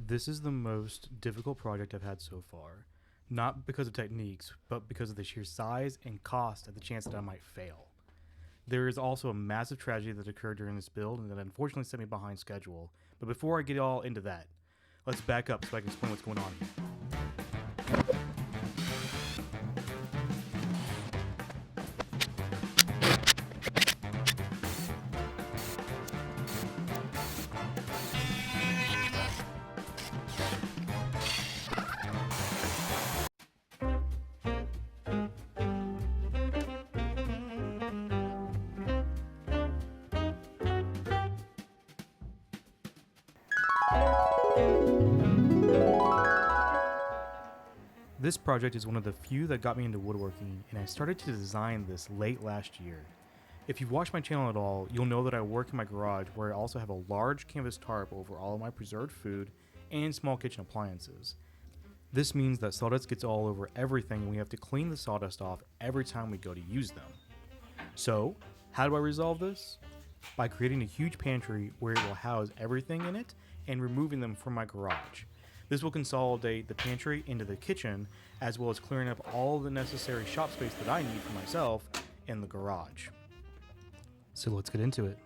This is the most difficult project I've had so far. Not because of techniques, but because of the sheer size and cost and the chance that I might fail. There is also a massive tragedy that occurred during this build and that unfortunately set me behind schedule. But before I get all into that, let's back up so I can explain what's going on here. This project is one of the few that got me into woodworking, and I started to design this late last year. If you've watched my channel at all, you'll know that I work in my garage where I also have a large canvas tarp over all of my preserved food and small kitchen appliances. This means that sawdust gets all over everything and we have to clean the sawdust off every time we go to use them. So, how do I resolve this? By creating a huge pantry where it will house everything in it and removing them from my garage. This will consolidate the pantry into the kitchen, as well as clearing up all the necessary shop space that I need for myself in the garage. So let's get into it.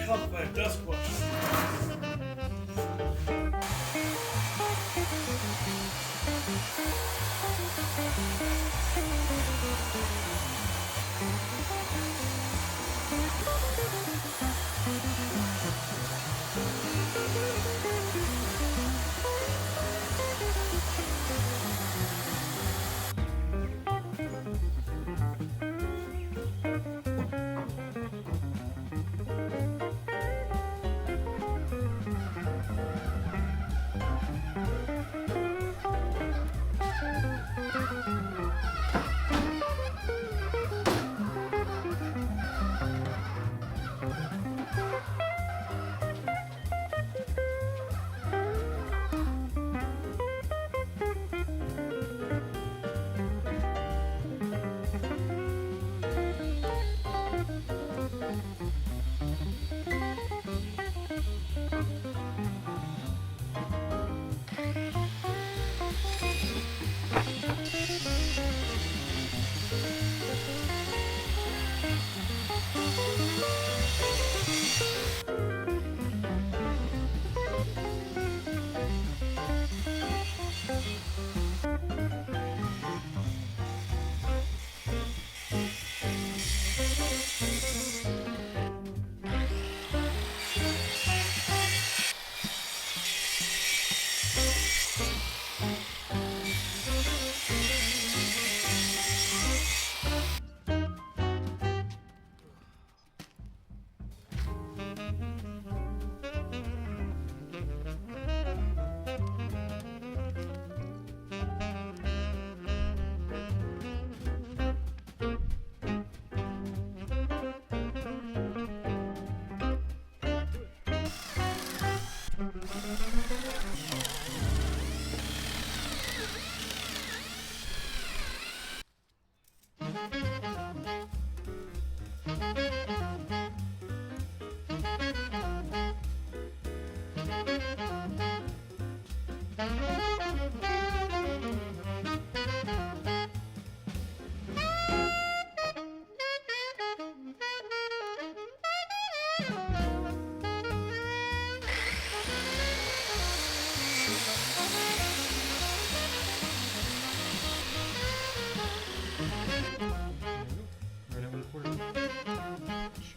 Help by a dust bush.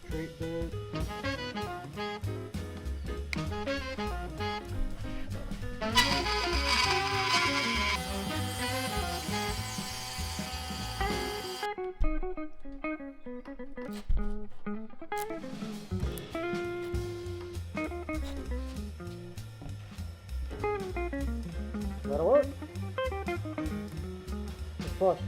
Straight bit. That'll work. It's flush.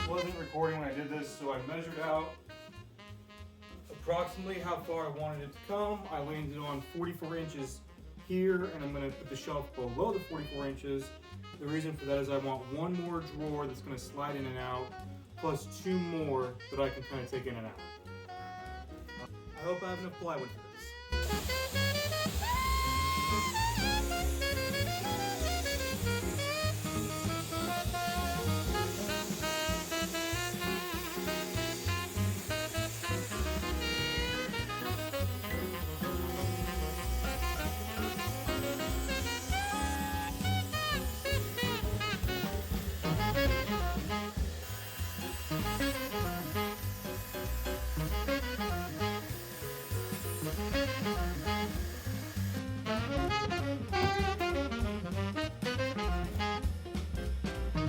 Wasn't recording when I did this, so I measured out approximately how far I wanted it to come. I landed on 44 inches here, and I'm going to put the shelf below the 44 inches. The reason for that is I want one more drawer that's going to slide in and out, plus two more that I can kind of take in and out. I hope I have enough plywood for this.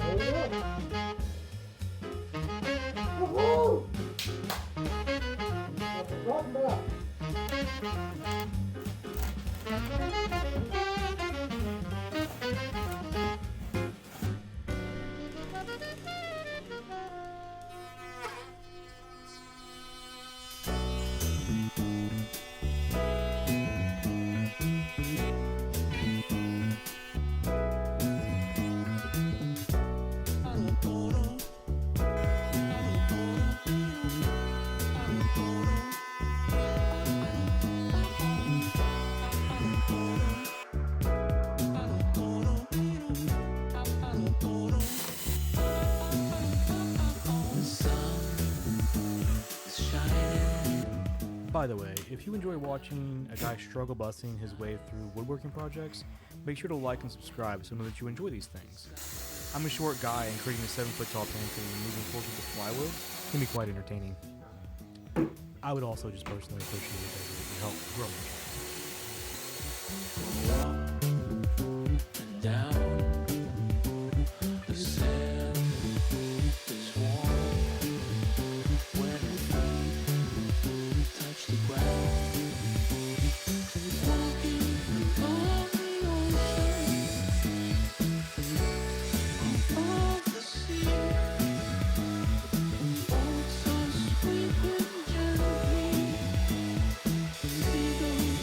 There you go. Woohoo! That's a front and back. By the way, if you enjoy watching a guy struggle busting his way through woodworking projects, make sure to like and subscribe so know that you enjoy these things. I'm a short guy, and creating a 7-foot tall pantry and moving closer to plywood can be quite entertaining. I would also just personally appreciate it if you help grow my channel. Down the sand is warm when it touch the ground. Walking along the ocean, above the sea, boats are sweeping gently. Seagulls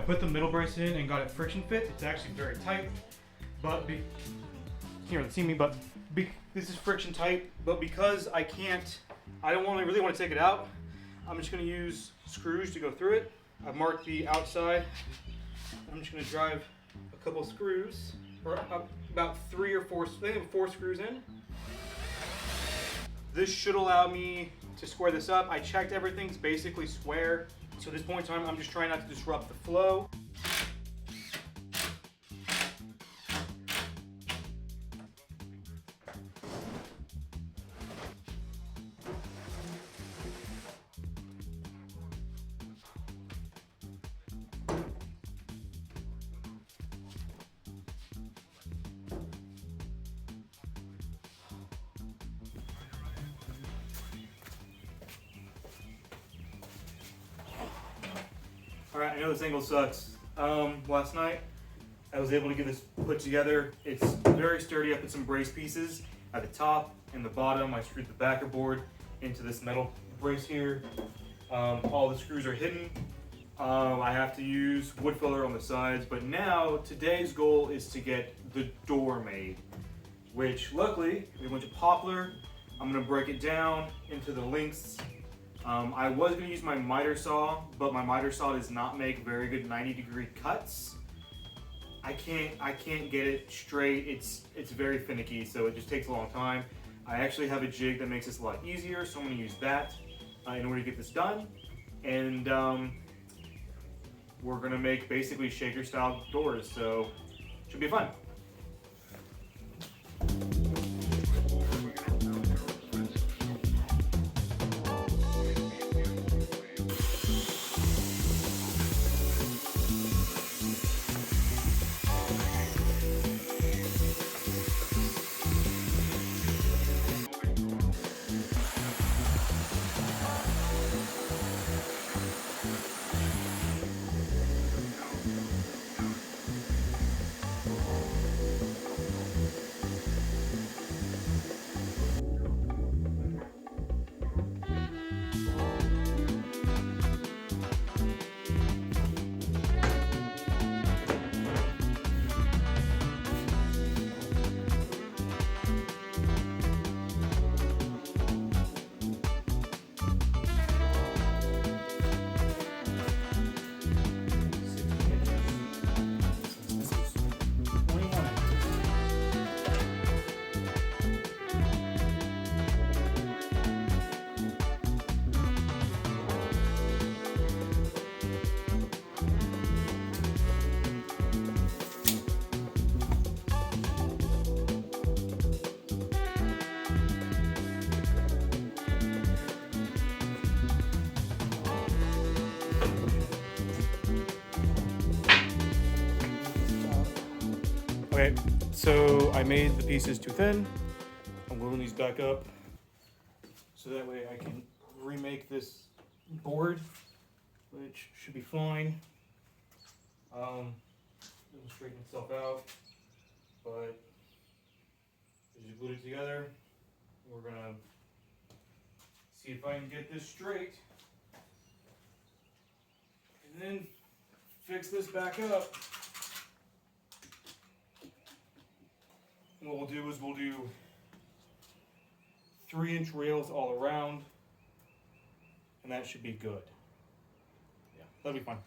put the middle brace in and got it friction fit. It's actually very tight, but you can't really see me, but this is friction tight. But because I don't really want to take it out, I'm just going to use screws to go through it. I've marked the outside. I'm just going to drive a couple screws, or about 3 or 4, I think 4 screws in. This should allow me to square this up. I checked everything's basically square. So at this point in time, I'm just trying not to disrupt the flow. Alright, I know this angle sucks. Last night I was able to get this put together. It's very sturdy. I put some brace pieces at the top and the bottom. I screwed the backer board into this metal brace here. All the screws are hidden. I have to use wood filler on the sides, but now today's goal is to get the door made, which luckily we went to poplar. I'm going to break it down into the lengths. I was going to use my miter saw, but my miter saw does not make very good 90-degree cuts. I can't get it straight. It's very finicky, so it just takes a long time. I actually have a jig that makes this a lot easier, so I'm going to use that in order to get this done. And we're going to make basically shaker-style doors, so it should be fun. Okay, so I made the pieces too thin. I'm gluing these back up so that way I can remake this board, which should be fine. It'll straighten itself out, but as you glue it together, we're gonna see if I can get this straight, and then fix this back up. What we'll do is we'll do 3-inch rails all around, and that should be good. Yeah, that'll be fine.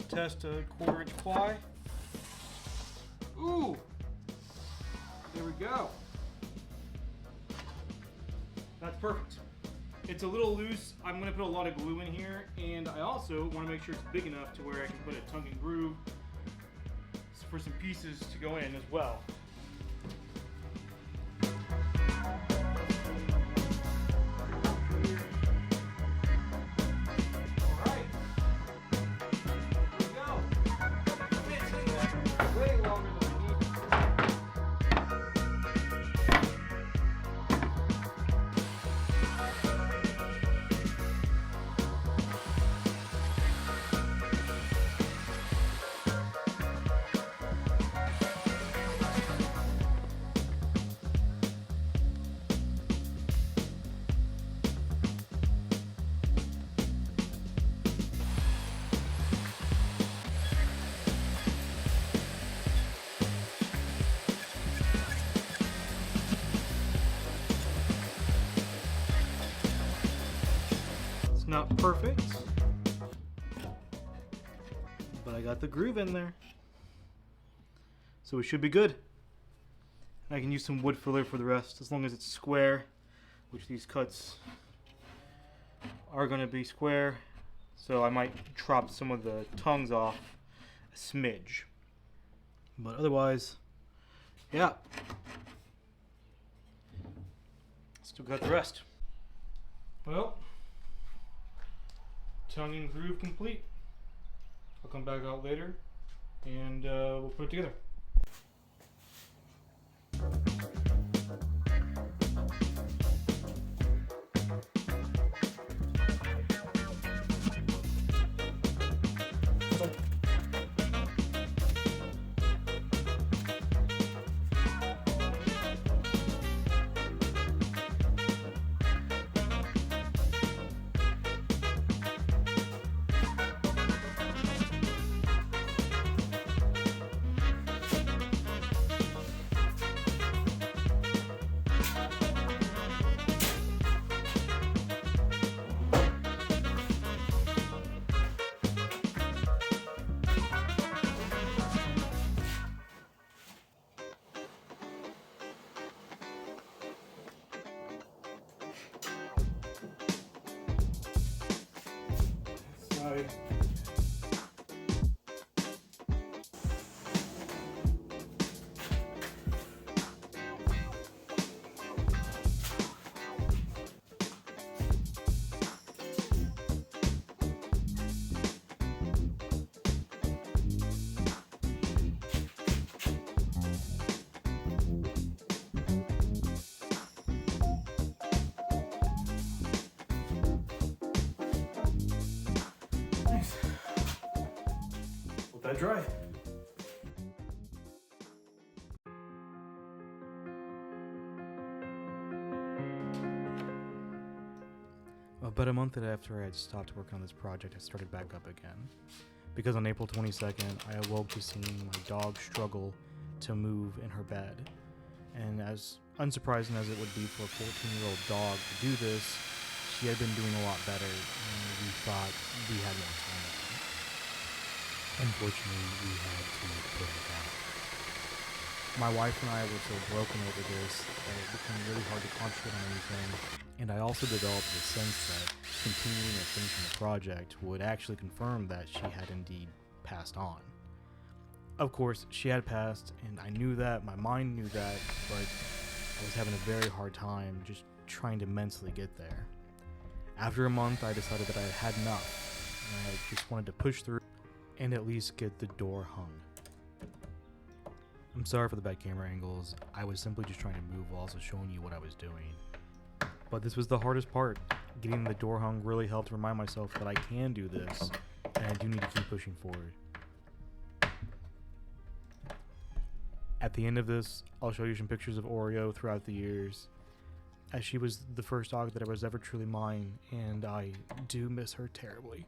Test a 1/4-inch ply. Ooh, there we go. That's perfect. It's a little loose. I'm gonna put a lot of glue in here, and I also want to make sure it's big enough to where I can put a tongue and groove for some pieces to go in as well. not perfect, but I got the groove in there. So it should be good. I can use some wood filler for the rest, as long as it's square, which these cuts are going to be square. So I might chop some of the tongues off a smidge. But otherwise, yeah. Still got the rest. Well, tongue and groove complete. I'll come back out later and we'll put it together. Side. Nice. Let that dry. About a month after I had stopped working on this project, I started back up again. Because on April 22nd, I awoke to seeing my dog struggle to move in her bed. And as unsurprising as it would be for a 14-year-old dog to do this, she had been doing a lot better, and we thought we had more time with her. Unfortunately, we had to put her down. My wife and I were so broken over this that it became really hard to concentrate on anything, and I also developed the sense that continuing and finishing the project would actually confirm that she had indeed passed on. Of course, she had passed, and I knew that, my mind knew that, but I was having a very hard time just trying to mentally get there. After a month, I decided that I had had enough, and I just wanted to push through and at least get the door hung. I'm sorry for the bad camera angles. I was simply just trying to move while also showing you what I was doing. But this was the hardest part. Getting the door hung really helped remind myself that I can do this, and I do need to keep pushing forward. At the end of this, I'll show you some pictures of Oreo throughout the years, as she was the first dog that was ever truly mine, and I do miss her terribly.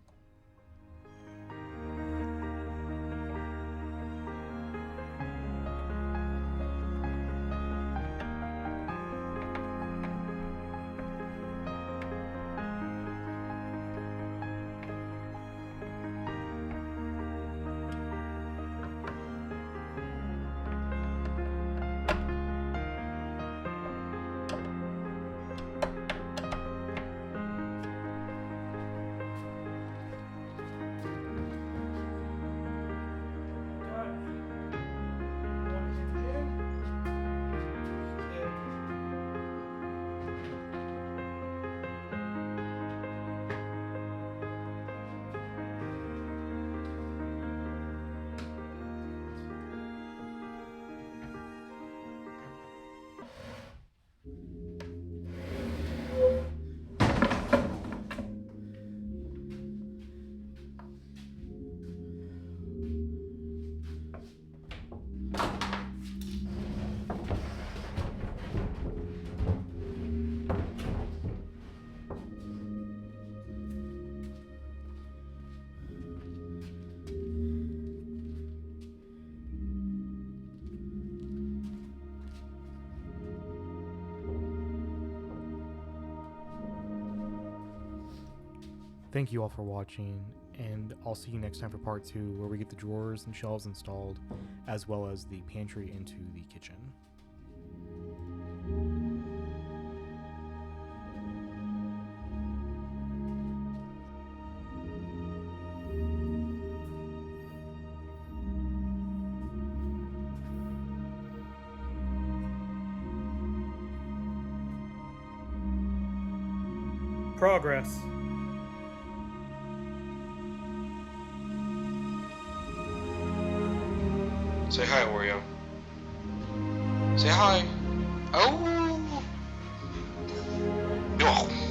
Thank you all for watching, and I'll see you next time for part 2, where we get the drawers and shelves installed, as well as the pantry into the kitchen. Progress. Say hi, Oreo. Say hi. Oh. Oh.